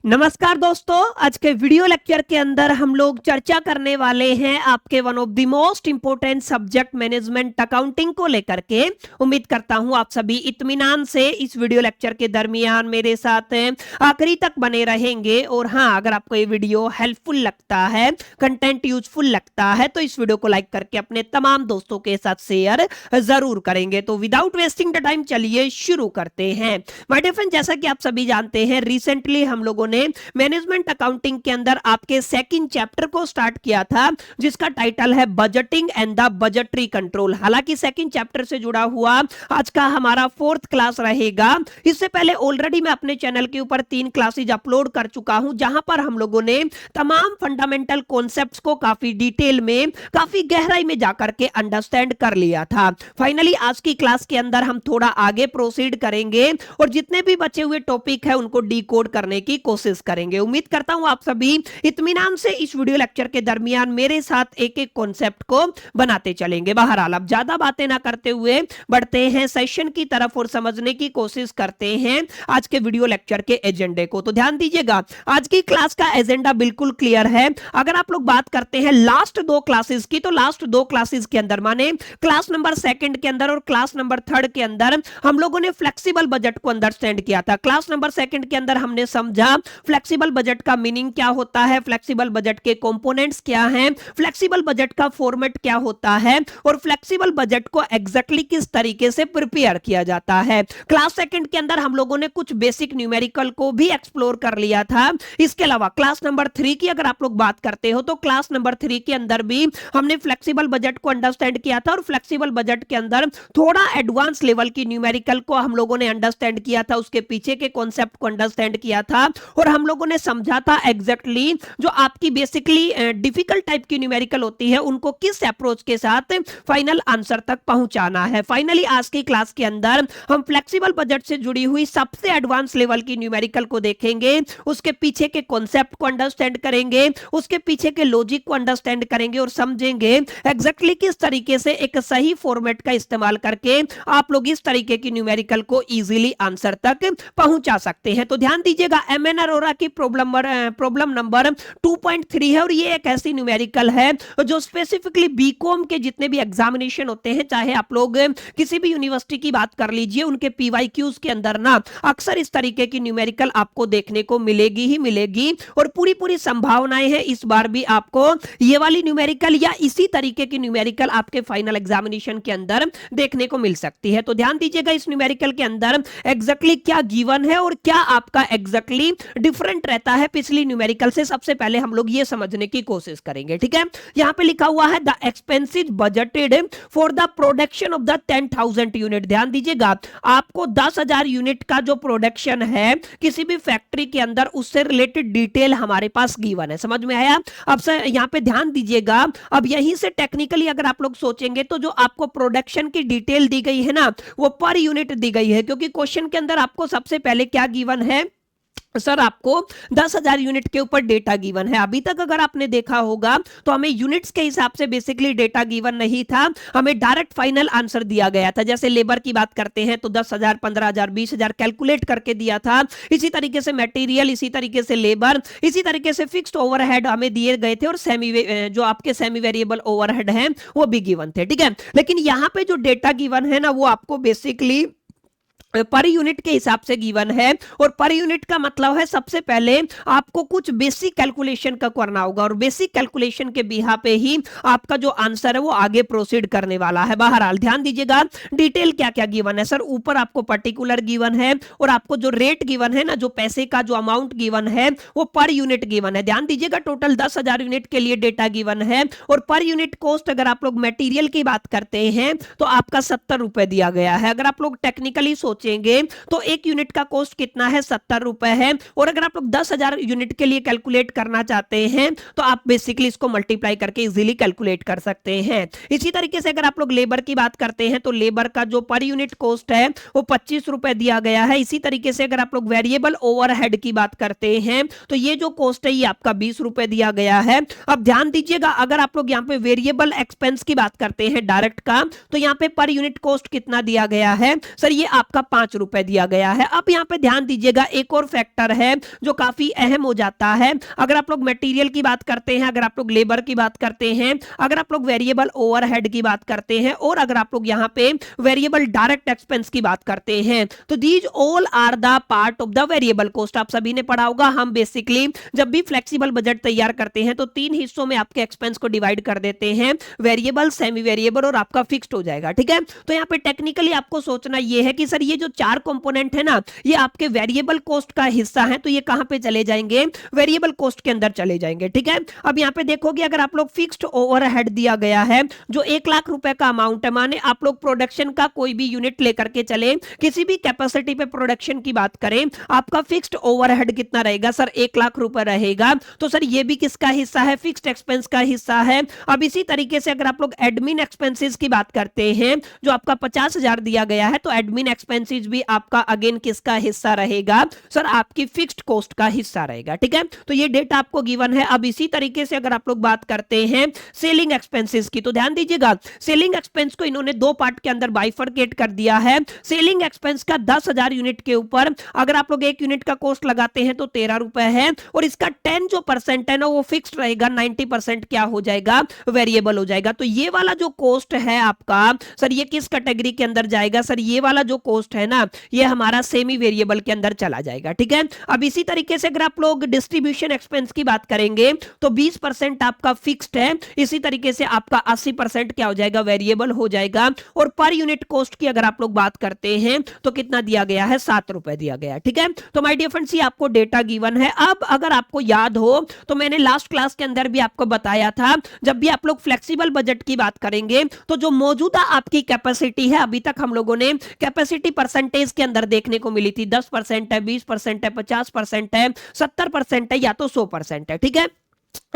नमस्कार दोस्तों, आज के वीडियो लेक्चर के अंदर हम लोग चर्चा करने वाले हैं आपके one of the most important subject management accounting को लेकर के। उम्मीद करता हूं आप सभी इत्मीनान से इस वीडियो लेक्चर के दरमियान मेरे साथ आखिरी तक बने रहेंगे। और हाँ, अगर आपको ये वीडियो हेल्पफुल लगता है, कंटेंट यूजफुल लगता है तो इस वीडियो को लाइक करके अपने तमाम दोस्तों के साथ शेयर जरूर करेंगे। तो विदाउट वेस्टिंग द टाइम चलिए शुरू करते हैं। माय डियर फ्रेंड, जैसा कि आप सभी जानते हैं, रिसेंटली हम लोगों ने मैनेजमेंट अकाउंटिंग के अंदर आपके सेकंड चैप्टर को स्टार्ट किया था, जिसका टाइटल है budgeting and the budgetary control. हालांकि सेकंड चैप्टर से जुड़ा हुआ आज का हमारा फोर्थ क्लास रहेगा। इससे पहले ऑलरेडी मैं अपने चैनल के ऊपर 3 क्लासेज अपलोड कर चुका हूं, जहां पर हम लोगों ने तमाम फंडामेंटल कॉन्सेप्ट्स को काफी डिटेल में, काफी गहराई में जाकर के अंडरस्टैंड कर लिया था। फाइनली आज की क्लास के अंदर हम थोड़ा आगे प्रोसीड करेंगे और जितने भी बचे हुए टॉपिक है उनको डिकोड करने की कोशिश करेंगे। उम्मीद करता हूं आप सभी इत्मीनान से इस वीडियो लेक्चर के दरमियान मेरे साथ एक एक कॉन्सेप्ट को बनाते चलेंगे। बहरहाल अब ज्यादा बातें ना करते हुए बढ़ते हैं सेशन की तरफ और समझने की कोशिश करते हैं आज के वीडियो लेक्चर के एजेंडे को। तो ध्यान दीजिएगा, आज की क्लास का एजेंडा बिल्कुल क्लियर है। अगर आप लोग बात करते हैं लास्ट 2 क्लासेस की, तो लास्ट 2 क्लासेस के अंदर माने क्लास नंबर 2 के अंदर और क्लास नंबर 3 के अंदर हम लोगों ने फ्लेक्सिबल बजट को अंडरस्टैंड किया था। क्लास नंबर 2 के अंदर हमने समझा फ्लेक्सिबल बजट का मीनिंग क्या होता है, फ्लेक्सिबल बजट के कंपोनेंट्स क्या हैं, फ्लेक्सिबल बजट का फॉर्मेट क्या होता है और फ्लेक्सिबल बजट को एग्जैक्टली किस तरीके से प्रिपेयर किया जाता है। क्लास 2 के अंदर हम लोगों ने कुछ बेसिक न्यूमेरिकल को भी एक्सप्लोर कर लिया था। इसके अलावा क्लास नंबर 3 की अगर आप लोग बात करते हो तो क्लास नंबर 3 के अंदर भी हमने फ्लेक्सिबल बजट को अंडरस्टैंड किया था और फ्लेक्सिबल बजट के अंदर थोड़ा एडवांस लेवल की न्यूमेरिकल को हम लोगों ने अंडरस्टैंड किया था, उसके पीछे के कॉन्सेप्ट को अंडरस्टैंड किया था और हम लोगों ने समझा था एग्जैक्टली जो आपकी बेसिकली डिफिकल्ट टाइप की न्यूमेरिकल होती है उनको किस अप्रोच के साथ फाइनल आंसर तक पहुंचाना है। फाइनली आज की क्लास के अंदर हम फ्लेक्सिबल बजट से जुड़ी हुई सबसे एडवांस लेवल की न्यूमेरिकल को देखेंगे, उसके पीछे के कॉन्सेप्ट को अंडरस्टैंड करेंगे, उसके पीछे के लॉजिक को अंडरस्टैंड करेंगे और समझेंगे एग्जैक्टली किस तरीके से एक सही फॉर्मेट का इस्तेमाल करके आप लोग इस तरीके की न्यूमेरिकल को इजीली आंसर तक पहुंचा सकते हैं। तो ध्यान दीजिएगा, एमएन अरोरा की प्रॉब्लम नंबर 2.3 है और ये एक ऐसी न्यूमेरिकल है जो स्पेसिफिकली बीकॉम के जितने भी एग्जामिनेशन होते हैं, चाहे आप लोग किसी भी यूनिवर्सिटी की बात कर लीजिए, उनके पीवाईक्यूज के अंदर ना अक्सर इस तरीके की न्यूमेरिकल आपको देखने को मिलेगी ही मिलेगी और पूरी संभावनाएं हैं इस बार भी आपको ये वाली न्यूमेरिकल या इसी तरीके की न्यूमेरिकल आपके फाइनल एग्जामिनेशन के अंदर देखने को मिल सकती है। तो ध्यान दीजिएगा, इस न्यूमेरिकल के अंदर एग्जैक्टली क्या गिवन है और क्या आपका एग्जैक्टली डिफरेंट रहता है पिछली न्यूमेरिकल से, सबसे पहले हम लोग ये समझने की कोशिश करेंगे। ठीक है, यहां पे लिखा हुआ है the expenses budgeted for the production of the 10,000 unit. ध्यान दीजिएगा, आपको 10,000 यूनिट का जो प्रोडक्शन है किसी भी फैक्ट्री के अंदर, उससे रिलेटेड डिटेल हमारे पास गिवन है। समझ में आया? अब से यहां पे ध्यान दीजिएगा, अब यहीं से टेक्निकली अगर आप लोग सोचेंगे तो जो आपको प्रोडक्शन की डिटेल दी गई है ना, वो पर यूनिट दी गई है, क्योंकि क्वेश्चन के अंदर आपको सबसे पहले क्या गिवन है सर, आपको 10,000 यूनिट के ऊपर डेटा गिवन है। अभी तक अगर आपने देखा होगा तो हमें यूनिट्स के हिसाब से बेसिकली डेटा गिवन नहीं था, हमें डायरेक्ट फाइनल आंसर दिया गया था। जैसे लेबर की बात करते हैं तो 10,000, 15,000, 20,000 कैलकुलेट करके दिया था। इसी तरीके से मटेरियल, इसी तरीके से लेबर, इसी तरीके से फिक्स्ड ओवरहेड हमें दिए गए थे और जो आपके सेमी वेरिएबल ओवरहेड हैं वो भी गिवन थे। ठीक है, लेकिन यहां पे जो डेटा गिवन है ना, वो आपको बेसिकली पर यूनिट के हिसाब से गिवन है और पर यूनिट का मतलब है सबसे पहले आपको कुछ बेसिक कैलकुलेशन का करना होगा और बेसिक कैलकुलेशन के बिहा पे ही आपका जो आंसर है वो आगे प्रोसीड करने वाला है। बहरहाल ध्यान दीजिएगा, डिटेल क्या क्या गिवन है सर, ऊपर आपको पर्टिकुलर गिवन है और आपको जो रेट गिवन है ना, जो पैसे का जो अमाउंट गिवन है वो पर यूनिट गिवन है। ध्यान दीजिएगा, टोटल 10,000 यूनिट के लिए डेटा गिवन है और पर यूनिट कॉस्ट अगर आप लोग मटेरियल की बात करते हैं तो आपका 70 रुपए दिया गया है। अगर आप लोग टेक्निकली सोचेंगे तो 1 यूनिट का कॉस्ट कितना है, 70 रुपए है। और अगर आप लोग 10,000 यूनिट के लिए कैलकुलेट करना चाहते हैं तो आप बेसिकली इसको मल्टीप्लाई करके इजीली कैलकुलेट कर सकते हैं। इसी तरीके से अगर आप लोग लेबर की बात करते हैं तो लेबर का जो पर यूनिट कॉस्ट है वो 25 रुपए दिया गया है। इसी तरीके से अगर आप लोग वेरिएबल ओवरहेड की बात करते हैं तो ये जो कॉस्ट है ये आपका 20 रुपए दिया गया है। अब ध्यान दीजिएगा, अगर आप लोग यहाँ पे वेरिएबल एक्सपेंस की बात करते हैं डायरेक्ट का, तो यहाँ पे पर यूनिट कॉस्ट कितना दिया गया है सर, ये आपका 5 रुपए दिया गया है। अब यहाँ पे ध्यान दीजिएगा, एक और फैक्टर है जो काफी अहम हो जाता है। अगर आप लोग मटेरियल की बात करते हैं, अगर आप लोग लेबर की बात करते हैं, अगर आप लोग वेरिएबल ओवरहेड की बात करते हैं, और अगर आप लोग यहाँ पे वेरिएबल डायरेक्ट एक्सपेंस की बात करते हैं, तो these all are the part of the variable cost. आप सभी ने पढ़ा होगा, हम बेसिकली जब भी फ्लेक्सिबल बजट तैयार करते हैं तो 3 हिस्सों में आपके एक्सपेंस को डिवाइड कर देते हैं, वेरिएबल, सेमी वेरिएबल और आपका फिक्स्ड हो जाएगा। ठीक है, तो यहाँ पे टेक्निकली आपको सोचना ये है कि सर ये जो 4 कंपोनेंट है ना, ये आपके वेरिएबल कॉस्ट का हिस्सा है, तो ये कहां पे चले जाएंगे, वेरिएबल कॉस्ट के अंदर चले जाएंगे। ठीक है, अब यहाँ पे देखोगे अगर आप लोग फिक्स्ड ओवरहेड दिया गया है जो 1 लाख रुपए का अमाउंट है, माने आप लोग प्रोडक्शन का कोई भी यूनिट लेकर के चले, किसी भी कैपेसिटी पे प्रोडक्शन की बात करें, आपका फिक्स्ड ओवरहेड कितना रहेगा सर, 1 लाख रुपए रहेगा। तो सर ये भी किसका हिस्सा है, फिक्स्ड एक्सपेंस का हिस्सा है। अब इसी तरीके से अगर आप लोग एडमिन एक्सपेंसेस की बात करते हैं जो आपका 50,000 दिया गया है, तो एडमिन एक्सपेंसेस भी आपका अगेन किसका हिस्सा रहेगा सर, आपकी फिक्स्ड कॉस्ट का हिस्सा रहेगा। ठीक है, तो ये डेटा आपको गिवन है। अब इसी तरीके से अगर आप लोग बात करते हैं सेलिंग एक्सपेंसेस की, तो ध्यान दीजिएगा सेलिंग एक्सपेंस को इन्होंने 2 पार्ट के अंदर बाइफरकेट कर दिया है। सेलिंग एक्सपेंस का 10,000 यूनिट के ऊपर अगर आप लोग 1 यूनिट का कॉस्ट लगाते हैं तो 13 रुपए है, और इसका 10 जो परसेंट है ना वो फिक्स्ड रहेगा, 90% क्या हो जाएगा, वेरिएबल हो जाएगा। तो ये वाला जो कॉस्ट है आपका सर, ये किस कैटेगरी के अंदर जाएगा सर, ये वाला जो कॉस्ट है ना ये हमारा सेमी वेरिएबल के अंदर चला जाएगा। ठीक है, अब इसी तरीके से अगर आप लोग डिस्ट्रीब्यूशन एक्सपेंस की बात करेंगे तो 20% आपका फिक्स्ड है, इसी तरीके से आपका 80% क्या हो जाएगा, वेरिएबल हो जाएगा। और पर यूनिट कॉस्ट की अगर आप लोग बात करते हैं तो कितना दिया गया है, 7 रुपए दिया गया है। ठीक है, तो माय डियर फ्रेंड्स ये आपको डेटा गिवन है। अब अगर आपको याद हो तो मैंने लास्ट क्लास के अंदर भी आपको बताया था, जब भी आप लोग फ्लेक्सिबल बजट की बात करेंगे तो जो मौजूदा आपकी कैपेसिटी है, अभी तक हम लोगों ने कैपेसिटी परसेंटेज के अंदर देखने को मिली थी, 10% है, 20% है, 50% है, 70% है या तो 100% है। ठीक है,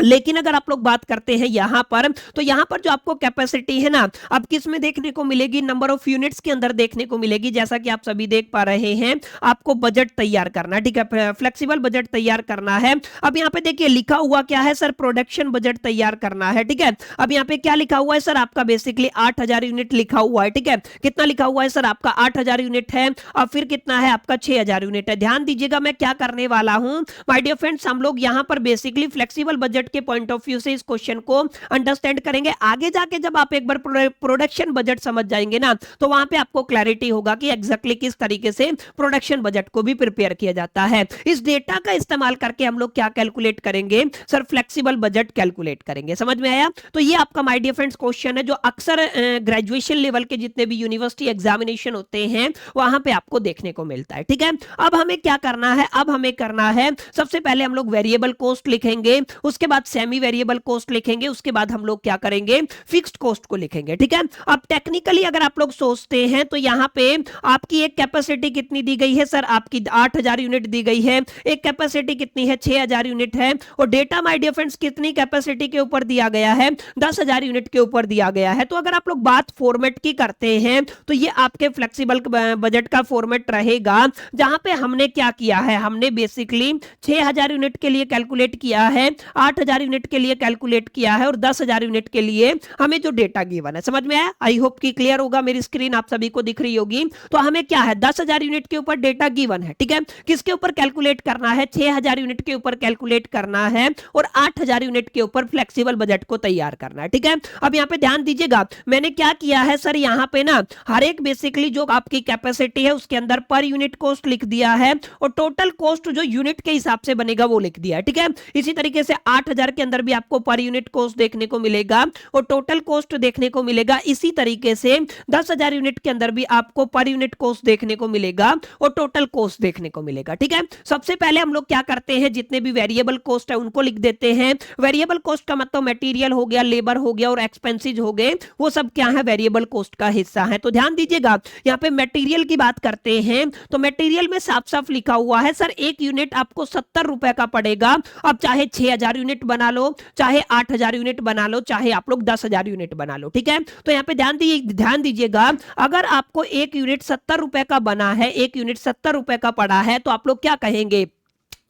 लेकिन अगर आप लोग बात करते हैं यहां पर, तो यहां पर जो आपको कैपेसिटी है ना, अब किस में देखने को मिलेगी, नंबर ऑफ यूनिट्स के अंदर देखने को मिलेगी। जैसा कि आप सभी देख पा रहे हैं, आपको बजट तैयार करना है। ठीक है, फ्लेक्सिबल बजट तैयार करना है। अब यहां पे देखिए लिखा हुआ क्या है सर, प्रोडक्शन बजट तैयार करना है। ठीक है, अब यहां पे क्या लिखा हुआ है सर, आपका बेसिकली 8,000 यूनिट लिखा हुआ है। ठीक है, कितना लिखा हुआ है सर, आपका 8,000 यूनिट है। अब फिर कितना है आपका 6,000 यूनिट है। ध्यान दीजिएगा मैं क्या करने वाला हूं माय डियर फ्रेंड्स, हम लोग यहां पर बेसिकली फ्लेक्सिबल बजट के पॉइंट ऑफ व्यू से इस क्वेश्चन को अंडरस्टैंड करेंगे। आगे जाके जब आप एक बार प्रोडक्शन बजट समझ जाएंगे ना, तो वहां पे आपको क्लैरिटी होगा कि एग्जैक्टली किस तरीके से प्रोडक्शन बजट को भी प्रिपेयर किया जाता है। इस डेटा का इस्तेमाल करके हम लोग क्या कैलकुलेट करेंगे सर, फ्लेक्सिबल बजट कैलकुलेट करेंगे। समझ में आया? तो ये आपका माय डियर फ्रेंड्स क्वेश्चन है जो अक्सर ग्रेजुएशन लेवल के जितने भी यूनिवर्सिटी एग्जामिनेशन होते हैं वहां पे आपको देखने को मिलता है। ठीक है, अब हमें क्या करना है, अब हमें करना है सबसे पहले हम लोग वेरिएबल कॉस्ट लिखेंगे, उसके बाद सेमी वेरिएबल कॉस्ट लिखेंगे, उसके बाद हम लोग क्या करेंगे, फिक्स्ड कॉस्ट को लिखेंगे। ठीक है, अब टेक्निकली अगर आप लोग सोचते हैं तो यहां पे आपकी एक कैपेसिटी कितनी दी गई है सर, आपकी 8,000 यूनिट दी गई है, एक कैपेसिटी कितनी है 6,000 यूनिट है, और डेटा माय डियर फ्रेंड्स कितनी कैपेसिटी के ऊपर दिया गया है, 10,000 यूनिट के ऊपर दिया गया है। तो अगर आप लोग बात फॉर्मेट की करते हैं तो ये आपके फ्लेक्सिबल बजट का फॉर्मेट रहेगा, जहां पे हमने क्या किया है, हमने बेसिकली 6,000 यूनिट के लिए कैलकुलेट किया है, 8,000 यूनिट के लिए कैलकुलेट किया है, और 10,000 यूनिट के लिए हमें जो डेटा गिवन है। समझ में आया? आई होप कि क्लियर होगा, मेरी स्क्रीन आप सभी को दिख रही होगी। तो हमें क्या है, 10,000 यूनिट के ऊपर डेटा गिवन है। ठीक है, किसके ऊपर कैलकुलेट करना है, 6,000 यूनिट के ऊपर कैलकुलेट करना है, और 8,000 यूनिट के ऊपर फ्लेक्सिबल बजट को तैयार करना है। ठीक है, अब यहाँ पे ध्यान दीजिएगा, मैंने क्या किया है सर, यहाँ पे ना हर एक बेसिकली जो आपकी कैपेसिटी है उसके अंदर पर यूनिट कॉस्ट लिख दिया है, और टोटल कॉस्ट जो यूनिट के हिसाब से बनेगा वो लिख दिया है। ठीक है, इसी तरीके से 8,000 के अंदर भी आपको पर यूनिट कॉस्ट देखने को मिलेगा और टोटल कॉस्ट देखने को मिलेगा। इसी तरीके से 10,000 यूनिट के अंदर भी आपको पर यूनिट कॉस्ट देखने को मिलेगा और टोटल कॉस्ट देखने को मिलेगा। ठीक है, सबसे पहले हम लोग क्या करते हैं, जितने भी वेरिएबल कॉस्ट है उनको लिख देते हैं। वेरिएबल कॉस्ट का मतलब मटेरियल हो गया, लेबर हो गया और एक्सपेंसेस हो गए, वो सब क्या है, वेरिएबल कॉस्ट का हिस्सा है। तो ध्यान दीजिएगा, यहाँ पे मटेरियल की बात करते हैं तो मटेरियल में साफ साफ लिखा हुआ है सर, एक यूनिट आपको 70 रुपए का पड़ेगा। अब चाहे 6,000 यूनिट बना लो, चाहे 8,000 यूनिट बना लो, चाहे आप लोग 10,000 यूनिट बना लो। ठीक है, तो यहाँ पे ध्यान दीजिएगा, अगर आपको एक यूनिट 70 रुपए का बना है, एक यूनिट 70 रुपए का पड़ा है, तो आप लोग क्या कहेंगे,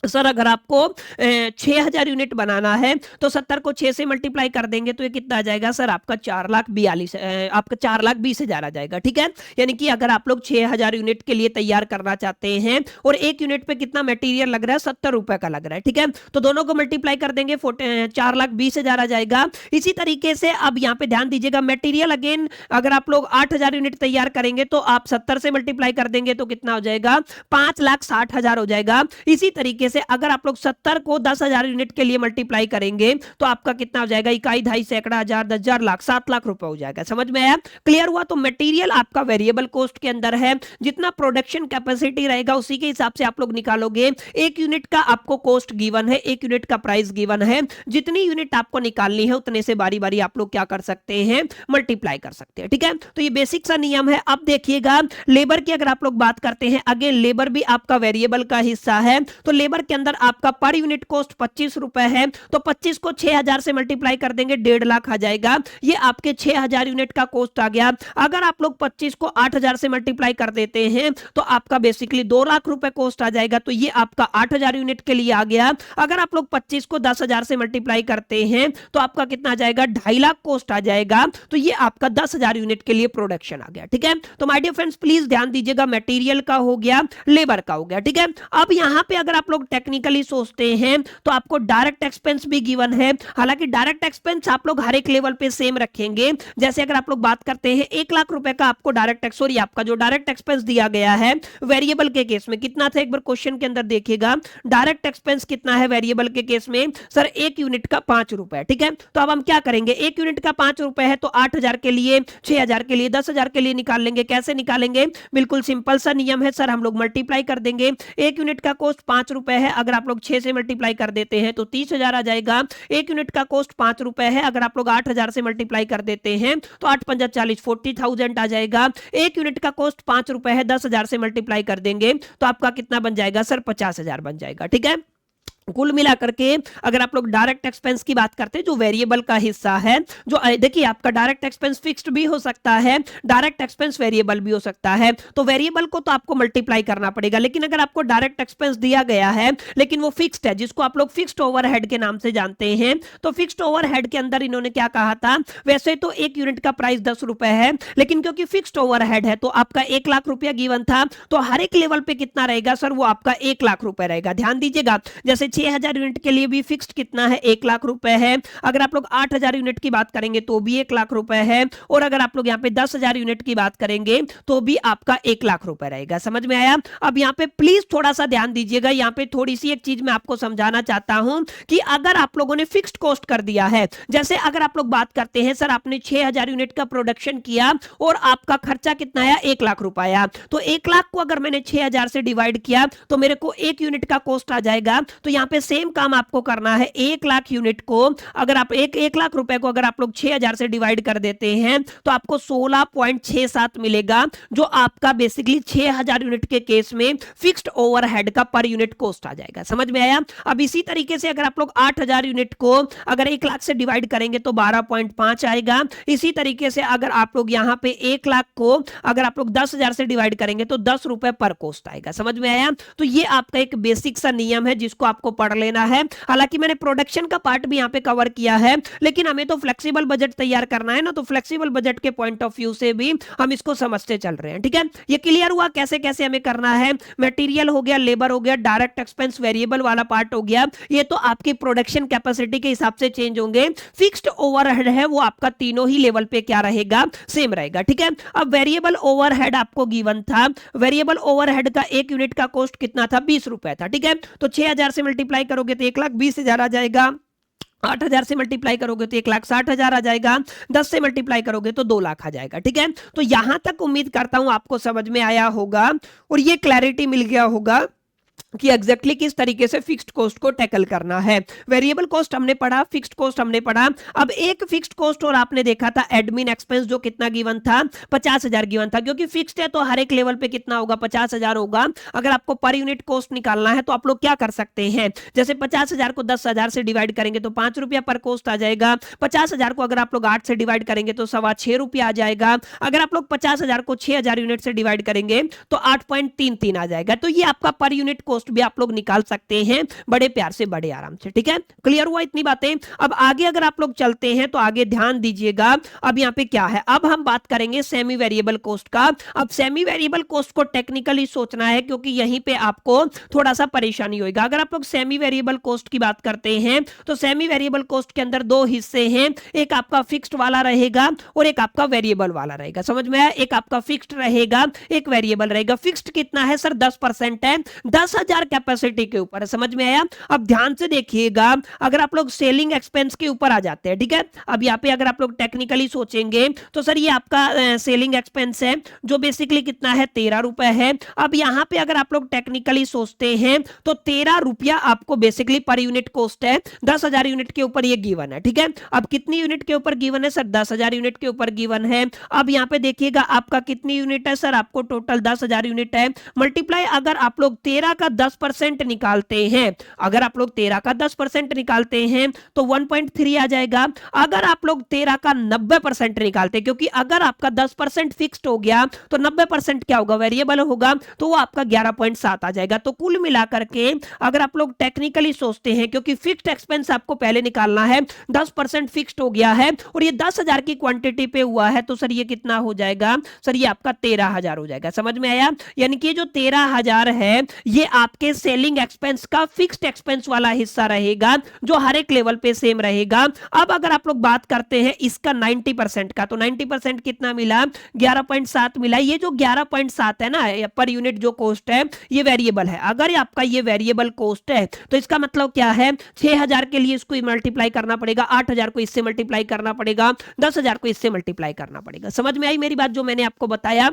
सर अगर आपको 6000 यूनिट बनाना है तो 70 को 6 से मल्टीप्लाई कर देंगे तो ये कितना आ जाएगा सर, आपका 4,42,000 आपका 4,20,000 आ जाएगा। ठीक है, यानी कि अगर आप लोग 6000 यूनिट के लिए तैयार करना चाहते हैं और एक यूनिट पे कितना मटेरियल लग रहा है, 70 रुपए का लग रहा है। ठीक है, तो दोनों को मल्टीप्लाई कर देंगे 4,20,000 आ जाएगा। इसी तरीके से अब यहाँ पे ध्यान दीजिएगा, मटेरियल अगेन अगर आप लोग 8000 यूनिट तैयार करेंगे तो आप 70 से मल्टीप्लाई कर देंगे तो कितना हो जाएगा, 5,60,000 हो जाएगा। इसी तरीके से अगर आप लोग 70 को 10,000 यूनिट के लिए मल्टीप्लाई करेंगे तो आपका कितना हो जाएगा, इकाई, ढाई, सैकड़ा, हजार, 10,000, लाख, 7 लाख रुपए हो जाएगा। समझ में आया, क्लियर हुआ। तो मटेरियल आपका वेरिएबल कॉस्ट के अंदर है, जितना प्रोडक्शन कैपेसिटी रहेगा उसी के हिसाब से आप लोग निकालोगे। एक यूनिट का आपको कॉस्ट गिवन है, एक यूनिट का प्राइस गिवन है, जितनी यूनिट आपको निकालनी है उतने से बारी बारी आप लोग क्या कर सकते हैं, मल्टीप्लाई कर सकते हैं। ठीक है, तो ये बेसिक सा नियम है। अब देखिएगा लेबर की अगर आप लोग बात करते हैं, अगेन लेबर भी आपका वेरिएबल का हिस्सा है, तो लेबर के अंदर आपका पर यूनिट कॉस्ट 25 रुपए है, तो 25 को 6000 से मल्टीप्लाई कर देंगे 1.5 लाख आ जाएगा। ये आपके 6000 यूनिट का कॉस्ट आ गया। अगर आप लोग 25 को 8000 से मल्टीप्लाई कर देते हैं तो आपका बेसिकली 2 लाख रुपए कॉस्ट आ जाएगा। तो ये आपका 8000 यूनिट के लिए आ गया। अगर आप लोग 25 को 10,000 से मल्टीप्लाई करते हैं तो आपका कितना आ जाएगा, 2.5 लाख कॉस्ट आ जाएगा। तो ये आपका 10,000 यूनिट के लिए प्रोडक्शन आ गया। ठीक है, तो माय डियर फ्रेंड्स प्लीज ध्यान दीजिएगा, मटेरियल का हो गया, लेबर का हो गया। ठीक है, अब यहां पे अगर आप लोग टेक्निकली सोचते हैं तो आपको डायरेक्ट एक्सपेंस भी गिवन है। हालांकि डायरेक्ट एक्सपेंस आप लोग हर एक लेवल पे सेम रखेंगे। जैसे अगर आप लोग बात करते हैं 1 लाख रुपए का आपको डायरेक्ट एक्स, सॉरी आपका जो डायरेक्ट एक्सपेंस दिया गया है वेरिएबल के केस में कितना था, एक बार क्वेश्चन के अंदर देखिएगा, डायरेक्ट एक्सपेंस कितना है वेरिएबल के केस में, सर 1 यूनिट का 5 रुपए। ठीक है, तो अब हम क्या करेंगे, 1 यूनिट का 5 रुपए है तो 8000 के लिए, 6000 के लिए, 10,000 के लिए निकाल लेंगे। कैसे निकालेंगे, बिल्कुल सिंपल सा नियम है सर, हम लोग मल्टीप्लाई कर देंगे। 1 यूनिट का कॉस्ट 5 रुपए है, अगर आप लोग 6 से मल्टीप्लाई कर देते हैं तो 30,000 आ जाएगा। 1 यूनिट का कॉस्ट 5 रुपए है, अगर आप लोग 8000 से मल्टीप्लाई कर देते हैं तो 8 पंजा 40, 40,000 आ जाएगा। 1 यूनिट का कॉस्ट 5 रुपए है, 10,000 से मल्टीप्लाई कर देंगे तो आपका कितना बन जाएगा सर, 50,000 बन जाएगा। ठीक है, कुल मिलाकर के अगर आप लोग डायरेक्ट एक्सपेंस की बात करते हैं जो वेरिएबल का हिस्सा है, जो देखिए आपका डायरेक्ट एक्सपेंस फिक्स्ड भी हो सकता है, डायरेक्ट एक्सपेंस वेरिएबल भी हो सकता है। तो वेरिएबल को तो आपको मल्टीप्लाई करना पड़ेगा, लेकिन अगर आपको डायरेक्ट एक्सपेंस दिया गया है लेकिन वो फिक्स्ड है, जिसको आप लोग फिक्स्ड ओवरहेड के नाम से जानते हैं, तो फिक्स्ड ओवरहेड के अंदर इन्होंने क्या कहा था, वैसे तो 1 यूनिट का प्राइस 10 रुपए है, लेकिन क्योंकि फिक्स्ड ओवरहेड है तो आपका 1 लाख रुपया गिवन था, तो हर एक लेवल पे कितना रहेगा सर, वो आपका 1 लाख रुपए रहेगा। ध्यान दीजिएगा, जैसे 6000 यूनिट के लिए भी फिक्स्ड कितना है, 1 लाख रुपए है। अगर आप लोग 8000 यूनिट की बात करेंगे तो भी 1 लाख रुपए है, और अगर आप लोग यहाँ पे 10,000 यूनिट की बात करेंगे तो भी आपका 1 लाख रुपए रहेगा। समझ में आया। अब यहाँ पे प्लीज थोड़ा सा ध्यान दीजिएगा, यहाँ पे थोड़ी सी एक चीज मैं आपको समझाना चाहता हूं कि अगर आप लोगों ने फिक्स्ड कॉस्ट कर दिया है, जैसे अगर आप लोग बात करते हैं सर आपने 6000 यूनिट का प्रोडक्शन किया और आपका खर्चा कितना आया, 1 लाख रुपया आया, तो 1 लाख को अगर मैंने 6000 से डिवाइड किया तो मेरे को 1 यूनिट का कॉस्ट आ जाएगा। तो यहाँ पे सेम काम आपको करना है, 1 लाख यूनिट को अगर आप 1 लाख रुपए को अगर आप लोग 6000 से डिवाइड कर देते हैं तो आपको 16.67 मिलेगा, जो आपका बेसिकली 6000 यूनिट के केस में फिक्स्ड ओवरहेड का पर यूनिट कॉस्ट आ जाएगा। समझ में आया। अब इसी तरीके से अगर आप लोग 8000 यूनिट को अगर 1 लाख से डिवाइड करेंगे तो 12.5 आएगा। इसी तरीके से अगर आप लोग यहाँ पे 1 लाख को अगर आप लोग 10,000 से डिवाइड करेंगे तो 10 रुपए पर कॉस्ट आएगा। समझ में आया। तो ये आपका एक बेसिक सा नियम है जिसको आपको पढ़ लेना है। हालांकि मैंने प्रोडक्शन का पार्ट भी यहाँ पे कवर किया है, लेकिन हमें तो फ्लेक्सिबल बजट तैयार करना है ना, तो फ्लेक्सिबल बजट के पॉइंट ऑफ व्यू से भी हम इसको समझते चल रहे हैं। ठीक है, ये क्लियर हुआ कैसे कैसे हमें करना है। मटेरियल हो गया, लेबर हो गया, डायरेक्ट एक्सपेंस वेरिएबल वाला पार्ट हो गया, ये तो आपकी प्रोडक्शन कैपेसिटी के हिसाब से चेंज होंगे। फिक्स्ड ओवरहेड है वो आपका तीनों ही लेवल पे क्या रहेगा, सेम रहेगा। ठीक है, अब वेरिएबल ओवरहेड आपको गिवन था, वेरिएबल ओवरहेड का 1 यूनिट का कॉस्ट कितना था, 20 रुपए था। ठीक है, तो 6000 से मल्टीप्लाई करोगे तो 1,20,000 आ जाएगा, 8000 से मल्टीप्लाई करोगे तो 1,60,000 आ जाएगा, 10 से मल्टीप्लाई करोगे तो 2 लाख आ जाएगा। ठीक है, तो यहां तक उम्मीद करता हूं आपको समझ में आया होगा और ये क्लैरिटी मिल गया होगा कि एग्जैक्टली किस तरीके से फिक्स्ड कॉस्ट को टैकल करना है। वेरिएबल कॉस्ट हमने पढ़ा, फिक्स्ड कॉस्ट हमने पढ़ा। अब एक फिक्स्ड कॉस्ट और आपने देखा था एडमिन एक्सपेंस, जो कितना गिवन था, 50,000 गिवन था। क्योंकि फिक्स्ड है तो हर एक लेवल पे कितना होगा, 50,000 होगा। अगर आपको पर यूनिट कॉस्ट निकालना है तो आप लोग क्या कर सकते हैं, जैसे 50,000 को 10,000 से डिवाइड करेंगे तो 5 रुपया पर कॉस्ट आ जाएगा। 50,000 को अगर आप लोग 8 से डिवाइड करेंगे तो 6.25 रुपया आ जाएगा। अगर आप लोग 50,000 को 6,000 यूनिट से डिवाइड करेंगे तो 8.33 आ जाएगा। तो ये आपका पर यूनिट कोस्ट भी आप लोग निकाल सकते हैं बड़े प्यार से, बड़े आराम से। ठीक है, क्लियर हुआ इतनी बातें। अब आगे अगर आप लोग चलते हैं तो आगे ध्यान दीजिएगा। अब यहाँ पे क्या है, अब हम बात करेंगे सेमी वेरिएबल कॉस्ट का। अब सेमी वेरिएबल कॉस्ट को टेक्निकली सोचना है क्योंकि यहीं पे आपको थोड़ा सा परेशानी होगा। अगर आप लोग सेमी वेरिएबल कॉस्ट की बात करते हैं तो सेमी वेरिएबल कॉस्ट के अंदर दो हिस्से हैं, एक आपका फिक्स्ड वाला रहेगा और एक आपका वेरिएबल वाला रहेगा। समझ में आया? एक आपका फिक्स्ड रहेगा, एक वेरिएबल रहेगा। फिक्स्ड कितना है सर? 10% है, 10,000 कैपेसिटी के ऊपर है। समझ में आया? अब ध्यान से देखिएगा, अगर आप लोग सेलिंग एक्सपेंस के ऊपर आ जाते हैं, ठीक है, अब यहाँ पे अगर आप लोग टेक्निकली सोचेंगे तो सर ये आपका सेलिंग एक्सपेंस है जो बेसिकली कितना है? 13 रुपए है। अब यहाँ पे अगर आप लोग टेक्निकली सोचते हैं तो 13 रुपया आपको बेसिकली पर यूनिट कॉस्ट है। 10,000 यूनिट के ऊपर ये गिवन है। ठीक है, अब कितनी यूनिट के ऊपर गिवन है सर? 10,000 यूनिट के ऊपर गिवन है। अब यहाँ पे देखिएगा आपका कितनी यूनिट है सर? आपको टोटल 10,000 यूनिट है। मल्टीप्लाई अगर आप लोग 13 का 10% निकालते हैं, अगर आप लोग 13 का 10% निकालते हैं तो 1.3 आ जाएगा। अगर आप लोग 13 का 90% निकालते हैं, क्योंकि अगर आपका 10% फिक्स्ड हो गया तो 90% क्या होगा? वेरिएबल होगा, तो वो आपका 11.7 आ जाएगा। तो कुल मिलाकर के अगर आप लोग टेक्निकली सोचते हैं, क्योंकि फिक्स्ड एक्सपेंस आपको पहले निकालना है, 10% फिक्स्ड हो गया है और ये 10,000 की क्वांटिटी पे हुआ है, तो सर ये कितना हो जाएगा? सर ये आपका 13,000 हो जाएगा। समझ में आया? यानी कि जो 13,000 है ये आपके सेलिंग एक्सपेंस का फिक्स्ड एक्सपेंस वाला हिस्सा रहेगा जो हर एक लेवल पे सेम रहेगा। अब अगर आप लोग बात करते हैं इसका 90% का, तो 90% कितना मिला? 11.7 मिला। ये जो 11.7 है ना पर यूनिट जो कॉस्ट है ये वेरिएबल है। अगर आपका ये वेरिएबल कॉस्ट है तो इसका मतलब क्या है? 6,000 के लिए इसको मल्टीप्लाई करना पड़ेगा, 8,000 को इससे मल्टीप्लाई करना पड़ेगा, 10,000 को इससे मल्टीप्लाई करना पड़ेगा। समझ में आई मेरी बात जो मैंने आपको बताया?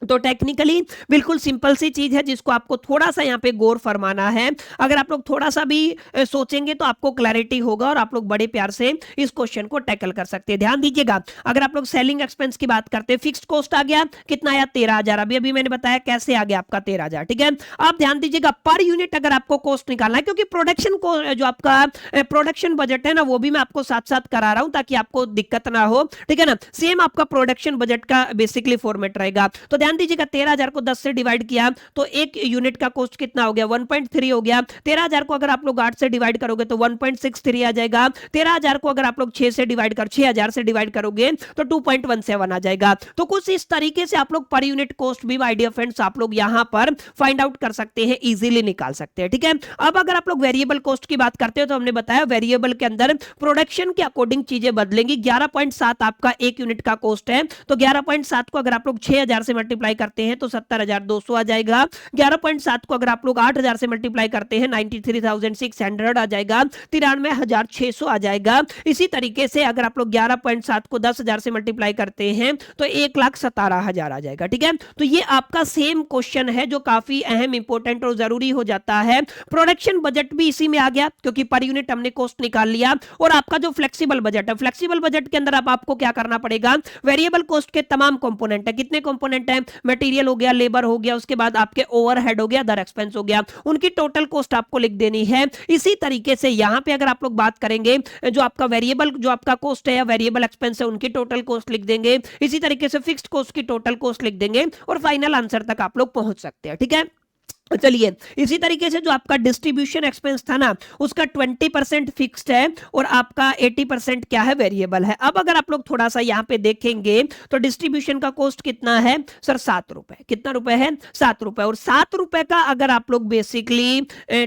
तो टेक्निकली बिल्कुल सिंपल सी चीज है जिसको आपको थोड़ा सा यहाँ पे गौर फरमाना है। अगर आप लोग थोड़ा सा भी सोचेंगे तो आपको क्लैरिटी होगा और आप लोग बड़े प्यार से इस क्वेश्चन को टैकल कर सकते हैं। ध्यान दीजिएगा, अगर आप लोग सेलिंग एक्सपेंस की बात करते हैं, फिक्स्ड कॉस्ट आ गया, कितना आया? 13,000। अभी मैंने बताया कैसे आ गया आपका 13,000। ठीक है, आप ध्यान दीजिएगा, पर यूनिट अगर आपको कॉस्ट निकालना है, क्योंकि प्रोडक्शन को जो आपका प्रोडक्शन बजट है ना वो भी मैं आपको साथ साथ करा रहा हूं ताकि आपको दिक्कत ना हो। ठीक है ना, सेम आपका प्रोडक्शन बजट का बेसिकली फॉर्मेट रहेगा। तो ध्यान दीजिएगा, 13,000 को 10 से डिवाइड किया तो एक यूनिट का कॉस्ट कितना हो गया? 1.3 हो गया। 13,000 को अगर आप लोग 8 से डिवाइड करोगे तो 1.63 आ जाएगा। 13,000 को अगर आप लोग 6 से डिवाइड कर 6,000 से डिवाइड करोगे तो 2.17 आ जाएगा। तो कुछ इस तरीके से आप लोग पर यूनिट कॉस्ट भी माय डियर फ्रेंड्स आप लोग यहां पर फाइंड आउट कर सकते हैं, इजीली निकाल सकते हैं। ठीक है, अब अगर आप लोग वेरिएबल कॉस्ट की बात करते हो तो हमने बताया वेरिएबल के अंदर प्रोडक्शन के अकॉर्डिंग चीजें बदलेंगी। 11.7 आपका एक यूनिट का कॉस्ट है, तो 11.7 को अगर आप लोग 6,000 से मल्टीप्लाई करते हैं तो 70,200 आ जाएगा। 11.7 को अगर आप लोग 8,000 से मल्टीप्लाई करते हैं 93,600 आ जाएगा। 93,600 आ जाएगा। इसी तरीके से अगर आप लोग 11.7 को 10,000 से मल्टीप्लाई करते हैं तो 1,17,000 आ जाएगा। ठीक है, तो ये आपका सेम क्वेश्चन है जो काफी अहम इंपॉर्टेंट और जरूरी हो जाता है। प्रोडक्शन बजट भी इसी में आ गया क्योंकि पर यूनिट हमने कॉस्ट निकाल लिया। और आपका जो फ्लेक्सिबल बजट है, फ्लेक्सिबल बजट के अंदर अब आपको क्या करना पड़ेगा? वेरिएबल कॉस्ट के तमाम कंपोनेंट है। कितने कंपोनेंट है? मटेरियल हो गया, लेबर हो गया, उसके बाद आपके ओवरहेड हो गया, अदर एक्सपेंस हो गया, उनकी टोटल कॉस्ट आपको लिख देनी है। इसी तरीके से यहां पे अगर आप लोग बात करेंगे जो आपका वेरिएबल जो आपका कॉस्ट है या वेरिएबल एक्सपेंस है उनकी टोटल कॉस्ट लिख देंगे। इसी तरीके से फिक्स्ड कॉस्ट की टोटल कॉस्ट लिख देंगे और फाइनल आंसर तक आप लोग पहुंच सकते हैं। ठीक है, चलिए इसी तरीके से जो आपका डिस्ट्रीब्यूशन एक्सपेंस था ना उसका 20% फिक्स्ड है और आपका 80% क्या है? वेरिएबल है। अब अगर आप लोग थोड़ा सा यहाँ पे देखेंगे तो डिस्ट्रीब्यूशन का कॉस्ट कितना है सर? 7 रुपए। कितना रुपए है? 7 रुपए। और 7 रुपए का अगर आप लोग बेसिकली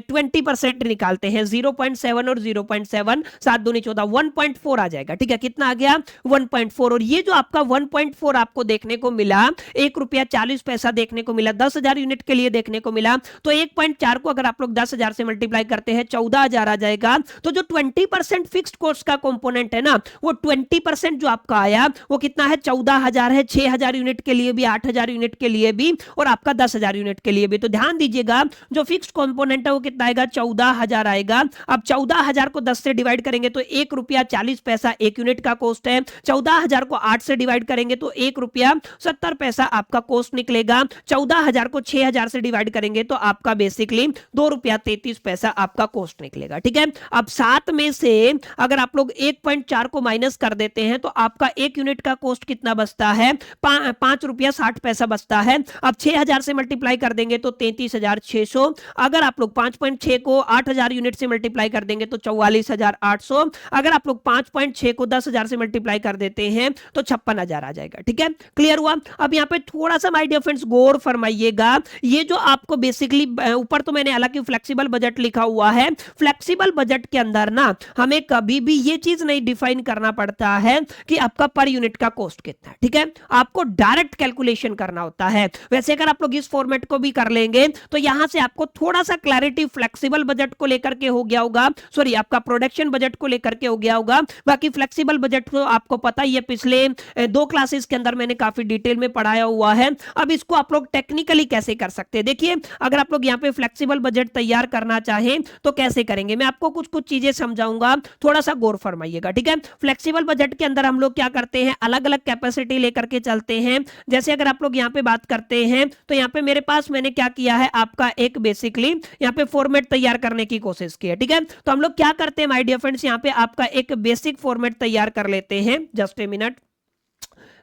20% निकालते हैं, 0.7 और 0.7, 7 दूनी 14, 1.4 आ जाएगा। ठीक है, कितना आ गया? 1.4। और ये जो आपका 1.4 आपको देखने को मिला, 1 रुपया 40 पैसा देखने को मिला, 10,000 यूनिट के लिए देखने को मिला, तो 1.4 को अगर आप लोग 10,000 से मल्टीप्लाई करते हैं 14,000 आ जाएगा। तो जो 20% फिक्स्ड कॉस्ट का कंपोनेंट है ना वो 20% जो आपका आया वो कितना है? 14,000 है। 6,000 यूनिट के लिए भी, 8,000 यूनिट के लिए भी और आपका 10,000 यूनिट के लिए भी। तो ध्यान दीजिएगा जो फिक्स्ड कंपोनेंट है वो कितना आएगा? 14,000 आएगा। अब 14,000 को 10 से डिवाइड करेंगे तो 1 रुपया 40 पैसा एक यूनिट का कॉस्ट है। 14,000 को 8 से डिवाइड करेंगे तो 1 रुपया 70 पैसा आपका कॉस्ट निकलेगा। 14,000 को 6,000 से डिवाइड करेंगे देंगे तो आपका बेसिकली 2 रुपया 33 पैसा आपका कॉस्ट निकलेगा। ठीक है, अब 7 में से अगर आप लोग 1.4 को माइनस कर देते हैं तो आपका एक यूनिट का कॉस्ट कितना बचता है, 5 रुपया 60 पैसा बचता है। अब 6000 से मल्टीप्लाई कर देंगे तो 33,600। अगर आप लोग 5.6 को 8000 यूनिट से मल्टीप्लाई कर देंगे तो 44,800। अगर आप लोग 5.6 को 10,000 से मल्टीप्लाई कर देते हैं तो 56,000 आ जाएगा। ठीक है, क्लियर हुआ। अब यहाँ पे थोड़ा सा माय डियर फ्रेंड्स गौर फरमाइएगा, ये जो आपको बेसिकली ऊपर तो मैंने हालांकि फ्लेक्सिबल बजट लिखा हुआ है, फ्लेक्सिबल बजट के अंदर ना हमें कभी भी ये चीज नहीं डिफाइन करना पड़ता है कि आपका पर यूनिट का कॉस्ट कितना है। ठीक है, आपको डायरेक्ट कैलकुलेशन करना होता है। वैसे अगर आप लोग इस फॉर्मेट को भी कर लेंगे तो यहां से आपको थोड़ा सा क्लैरिटी फ्लेक्सिबल बजट को लेकर के हो गया होगा, सॉरी आपका प्रोडक्शन बजट को लेकर के हो गया होगा। बाकी फ्लेक्सिबल बजट तो आपको पता ही है, पिछले 2 क्लासेस के अंदर मैंने काफी डिटेल में पढ़ाया हुआ है। अब इसको आप लोग टेक्निकली कैसे कर सकते हैं, देखिए अगर आप लोग यहाँ पे फ्लेक्सिबल बजट तैयार करना चाहें तो कैसे करेंगे, मैं आपको कुछ कुछ चीजें समझाऊंगा, थोड़ा सा गौर फरमाइएगा। ठीक है, फ्लेक्सिबल बजट के अंदर हम लोग क्या करते हैं, अलग अलग कैपेसिटी लेकर के चलते हैं। जैसे अगर आप लोग यहाँ पे बात करते हैं तो यहाँ पे मेरे पास मैंने क्या किया है, आपका एक बेसिकली यहाँ पे फॉर्मेट तैयार करने की कोशिश की है। ठीक है, तो हम लोग क्या करते हैं माय डियर फ्रेंड्स, यहाँ पे आपका एक बेसिक फॉर्मेट तैयार कर लेते हैं। जस्ट ए मिनट,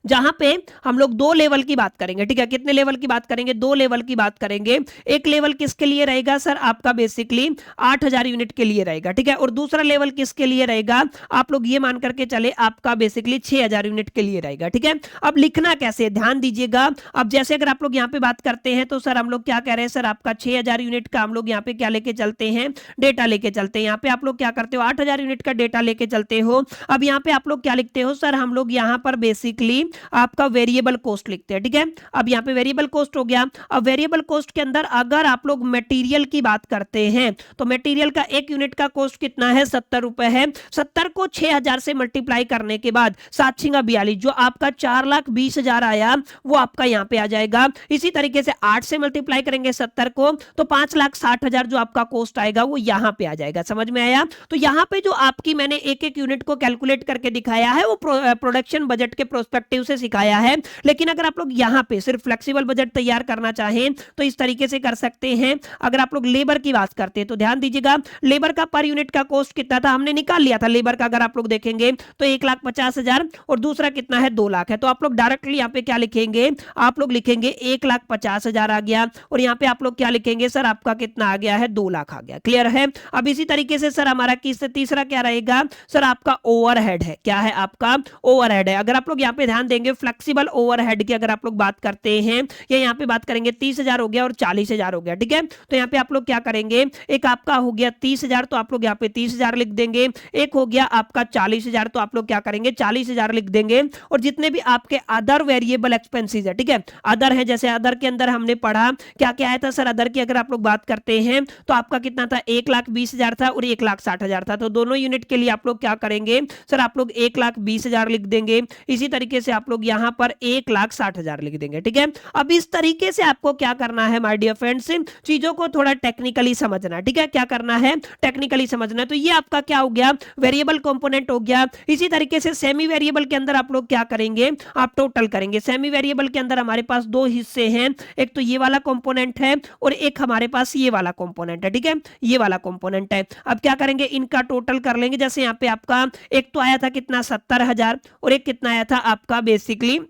जहां पे हम लोग 2 लेवल की बात करेंगे। ठीक है, कितने लेवल की बात करेंगे, 2 लेवल की बात करेंगे। एक लेवल किसके लिए रहेगा सर, आपका बेसिकली 8000 यूनिट के लिए रहेगा। ठीक है, और दूसरा लेवल किसके लिए रहेगा, आप लोग ये मान करके चले आपका बेसिकली 6000 यूनिट के लिए रहेगा। ठीक है, अब लिखना कैसे, ध्यान दीजिएगा। अब जैसे अगर आप लोग यहाँ पे बात करते हैं तो सर हम लोग क्या कह रहे हैं, सर आपका 6000 यूनिट का हम लोग यहाँ पे क्या लेके चलते हैं, डेटा लेके चलते हैं। यहाँ पे आप लोग क्या करते हो, 8000 यूनिट का डेटा लेके चलते हो। अब यहाँ पे आप लोग क्या लिखते हो, सर हम लोग यहाँ पर बेसिकली आपका वेरिएबल कॉस्ट लिखते हैं। ठीक है, अब यहाँ पे वेरिएबल कॉस्ट हो गया। अब वेरिएबल कॉस्ट के अंदर अगर आप लोग मटेरियल की बात करते हैं तो मटेरियल का एक यूनिट का कॉस्ट कितना है, 70 रुपए है। 70 को 6000 से मल्टीप्लाई करने के बाद 7×42 जो आपका 4,20,000 आया वो आपका यहाँ पे आ जाएगा। इसी तरीके से 8 से मल्टीप्लाई करेंगे 70 को तो 5,60,000 जो आपका कॉस्ट आएगा वो यहाँ पे आ जाएगा। समझ में आया। तो यहाँ पे जो आपकी मैंने एक एक यूनिट को कैलकुलेट करके दिखाया है वो प्रोडक्शन बजट के प्रोस्पेक्टिव से सिखाया है। लेकिन अगर आप लोग यहाँ पे सिर्फ फ्लेक्सिबल बजट तैयार करना चाहें तो इस तरीके से कर सकते हैं। अगर आप लोग लेबर की बात करते हैं तो ध्यान दीजिएगा, लेबर का पर यूनिट का कॉस्ट कितना था, हमने निकाल लिया था लेबर का। अगर आप लोग देखेंगे तो 1,50,000 और दूसरा कितना है, 2 लाख है। तो आप लोग डायरेक्टली यहाँ पे क्या लिखेंगे, आप लोग लिखेंगे 1,50,000 आ गया और यहाँ पे आप लोग क्या लिखेंगे, सर आपका कितना आ गया है, 2 लाख आ गया। क्लियर है। अब इसी तरीके से सर हमारा तीसरा क्या रहेगा, सर आपका ओवरहेड है। क्या है, आपका ओवरहेड है। अगर आप लोग यहाँ पे ध्यान देंगे फ्लेक्सिबल ओवरहेड की अगर आप लोग बात करते हैं या यहाँ पे बात करेंगे 30,000 हो गया और 40,000 हो गया। ठीक है, तो यहाँ पे आप लोग क्या करेंगे, एक आपका हो गया 30,000 तो आप लोग यहाँ पे 30,000 लिख देंगे। एक हो गया आपका 40,000 तो आप लोग क्या करेंगे, 40,000 लिख देंगे। और जितने भी आपके अदर वेरिएबल एक्सपेंसेस है, ठीक है, अदर है, जैसे अदर के अंदर हमने पढ़ा क्या क्या आया था सर, अदर की अगर आप लोग बात करते हैं तो आपका कितना था, 1,20,000 था और 1,60,000 था। तो दोनों यूनिट के लिए आप लोग क्या करेंगे, सर आप लोग 1,20,000 लिख देंगे। इसी तरीके से आप लोग यहाँ पर 1,60,000 लिख देंगे। ठीक है, अब इस तरीके से आपको क्या करना है माय डियर फ्रेंड्स, चीजों को थोड़ा टेक्निकली समझना। ठीक है, क्या करना है, टेक्निकली समझना। तो ये आपका क्या हो गया, वेरिएबल कंपोनेंट हो गया। इसी तरीके से सेमी वेरिएबल के अंदर आप लोग क्या करेंगे, आप टोटल करेंगे। सेमी वेरिएबल के अंदर हमारे पास 2 हिस्से हैं, एक तो ये वाला कंपोनेंट है और एक हमारे पास ये वाला कंपोनेंट है। ठीक है, ये वाला कंपोनेंट है। अब क्या करेंगे, इनका टोटल कर लेंगे। जैसे यहाँ पे आपका एक तो आया था कितना, 70,000 और एक कितना आया था आपका बेसिकली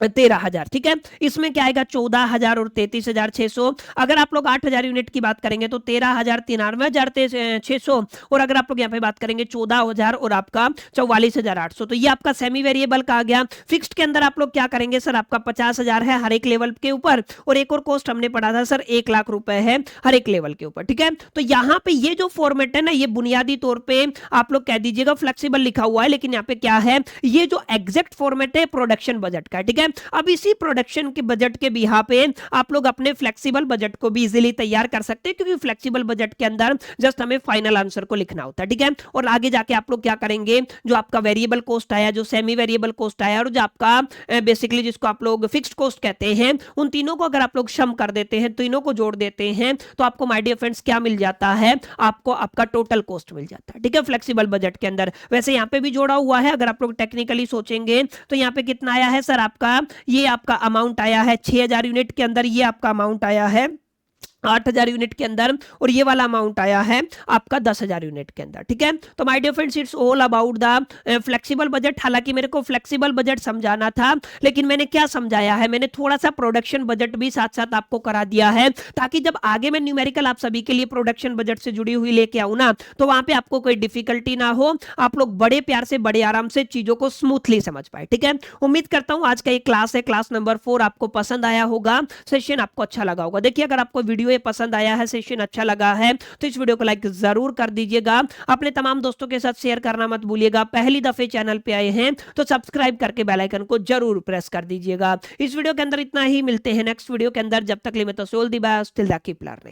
13,000। ठीक है, इसमें क्या आएगा, 14,000 और 33,600। अगर आप लोग 8,000 यूनिट की बात करेंगे तो 13,000, 93,600 और अगर आप लोग यहाँ पे बात करेंगे 14,000 और आपका 44,800। तो ये आपका सेमी वेरिएबल का आ गया। फिक्स्ड के अंदर आप लोग क्या करेंगे, सर आपका 50,000 है हर एक लेवल के ऊपर और एक और कॉस्ट हमने पढ़ा था सर 1 लाख रुपए है हर एक लेवल के ऊपर। ठीक है, तो यहाँ पे ये जो फॉर्मेट है ना, ये बुनियादी तौर पे आप लोग कह दीजिएगा फ्लेक्सिबल लिखा हुआ है, लेकिन यहाँ पे क्या है, ये जो एग्जैक्ट फॉर्मेट है प्रोडक्शन बजट का। ठीक है, अब इसी प्रोडक्शन के बजट के बिहा पे आप लोग अपने फ्लेक्सिबल बजट को भी इजीली तैयार कर सकते हैं, क्योंकि फ्लेक्सिबल बजट के अंदर जस्ट हमें फाइनल आंसर को लिखना होता है। ठीक है, और आगे जाके आप लोग क्या करेंगे, जो आपका वेरिएबल कॉस्ट आया, जो सेमी वेरिएबल कॉस्ट आया और जो आपका बेसिकली जिसको आप लोग फिक्स्ड कॉस्ट कहते हैं, उन तीनों को अगर आप लोग सम कर देते हैं, तीनों को जोड़ देते हैं, तो आपको माय डियर फ्रेंड्स क्या मिल जाता है, आपको आपका टोटल कॉस्ट मिल जाता है। ठीक है, फ्लेक्सिबल बजट के अंदर। वैसे यहाँ पे भी जोड़ा हुआ है, अगर आप लोग टेक्निकली सोचेंगे तो यहाँ पे कितना आया है सर, आपका ये आपका अमाउंट आया है 6,000 यूनिट के अंदर, ये आपका अमाउंट आया है 8000 यूनिट के अंदर, और ये वाला अमाउंट आया है आपका 10,000 यूनिट के अंदर। ठीक है, तो my dear friends, it's all about the flexible budget. हालांकि मेरे को फ्लेक्सिबल बजट समझाना था, लेकिन मैंने क्या समझाया है, मैंने थोड़ा सा प्रोडक्शन बजट भी साथ साथ आपको करा दिया है, ताकि जब आगे मैं न्यूमेरिकल आप सभी के लिए प्रोडक्शन बजट से जुड़ी हुई लेके आऊं ना, तो वहां पे आपको कोई डिफिकल्टी ना हो, आप लोग बड़े प्यार से बड़े आराम से चीजों को स्मूथली समझ पाए। ठीक है, उम्मीद करता हूं आज का ये क्लास है, क्लास नंबर 4, आपको पसंद आया होगा, सेशन आपको अच्छा लगा होगा। देखिए, अगर आपको वीडियो ये पसंद आया है, सेशन अच्छा लगा है, तो इस वीडियो को लाइक जरूर कर दीजिएगा, अपने तमाम दोस्तों के साथ शेयर करना मत भूलिएगा। पहली दफे चैनल पे आए हैं तो सब्सक्राइब करके बेल आइकन को जरूर प्रेस कर दीजिएगा। इस वीडियो के अंदर इतना ही, मिलते हैं नेक्स्ट वीडियो के अंदर। जब तक लिए मैं तो so all the best, till that keep learning.